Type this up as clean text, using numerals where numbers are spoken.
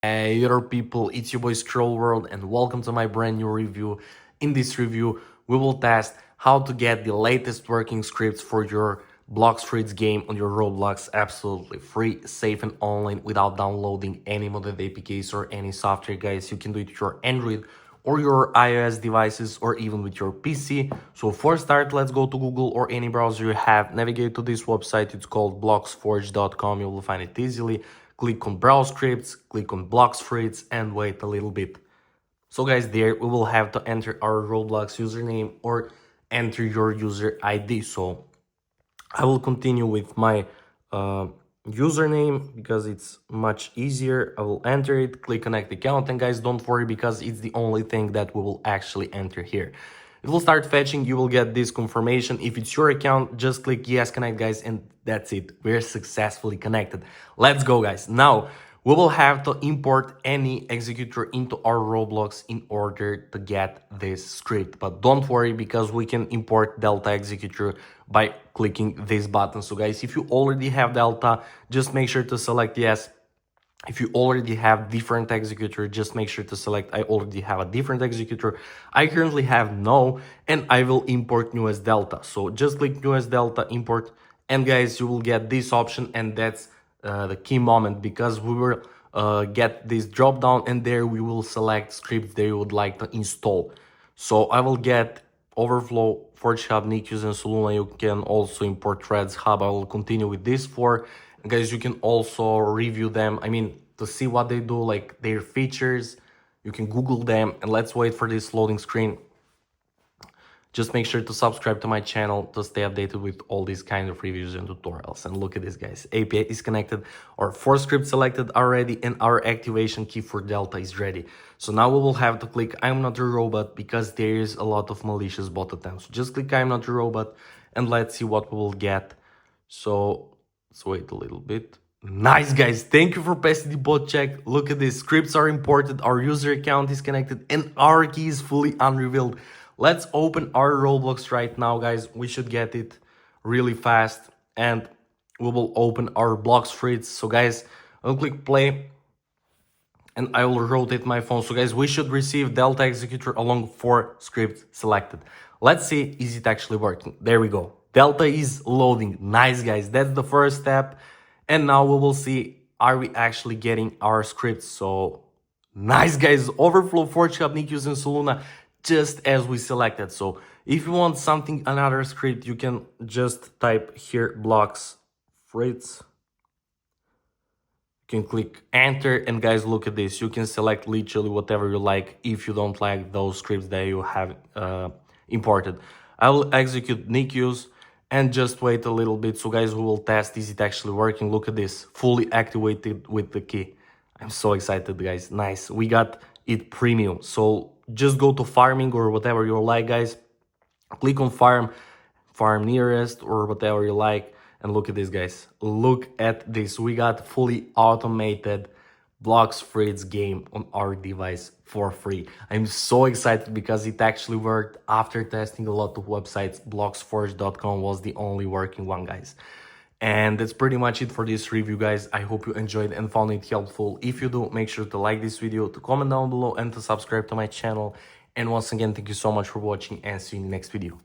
Hey there people, it's your boy Scroll World and welcome to my brand new review. In this review, we will test how to get the latest working scripts for your Blox Fruits game on your Roblox absolutely free, safe and online without downloading any modded APKs or any software, guys. You can do it with your Android or your iOS devices or even with your PC. So for start, let's go to Google or any browser you have, navigate to this website. It's called bloxforge.com. You will find it easily. Click on browse scripts, click on Blox Fruits and wait a little bit. So guys, there we will have to enter our Roblox username or enter your user ID. So I will continue with my username because it's much easier. I will enter it, click connect account, and guys, don't worry because it's the only thing that we will actually enter here. It will start fetching, you will get this confirmation. If it's your account, just click yes connect, guys, and that's it. We're successfully connected. Let's go, guys. Now we will have to import any executor into our Roblox in order to get this script. But don't worry because we can import Delta executor by clicking this button. So guys, if you already have Delta, just make sure to select yes. If you already have different executor, just make sure to select I already have a different executor. I currently have no, and I will import new as Delta. So just click new as Delta, import, and guys, you will get this option, and that's the key moment because we will get this drop down and there we will select scripts that you would like to install. So I will get Overflow, Forge Hub, Nikius, and Soluna. You can also import Threads Hub. I will continue with this four. And guys, you can also review them. I mean, to see what they do, like their features, you can Google them. And let's wait for this loading screen. Just make sure to subscribe to my channel to stay updated with all these kind of reviews and tutorials. And look at this, guys. API is connected, our 4 scripts selected already, and our activation key for Delta is ready. So now we will have to click I'm not a robot because there is a lot of malicious bot attempts. So just click I'm not a robot and let's see what we will get. So let's wait a little bit. Nice, guys. Thank you for passing the bot check. Look at this. Scripts are imported, our user account is connected, and our key is fully unrevealed. Let's open our Roblox right now, guys. We should get it really fast. And we will open our Blox Fruits. So, guys, I'll click play. And I will rotate my phone. So, guys, we should receive Delta Executor along 4 scripts selected. Let's see, is it actually working? There we go. Delta is loading. Nice, guys. That's the first step. And now we will see, are we actually getting our scripts? So, nice, guys. Overflow, Forge Hub, Nikius, and Soluna, just as we selected. So if you want something, another script, you can just type here Blox Fruits. You can click enter, and guys, look at this. You can select literally whatever you like if you don't like those scripts that you have imported. I will execute Nikius and just wait a little bit. So guys, we will test, is it actually working? Look at this, fully activated with the key. I'm so excited, guys. Nice. We got it premium. So just go to farming or whatever you like, guys. Click on farm nearest or whatever you like. And look at this, guys. Look at this. We got fully automated Blox Fruits game on our device for free. I'm so excited because it actually worked. After testing a lot of websites, bloxforge.com was the only working one, guys. And that's pretty much it for this review, guys. I hope you enjoyed and found it helpful. If you do, make sure to like this video, to comment down below, and to subscribe to my channel. And once again, thank you so much for watching, and see you in the next video.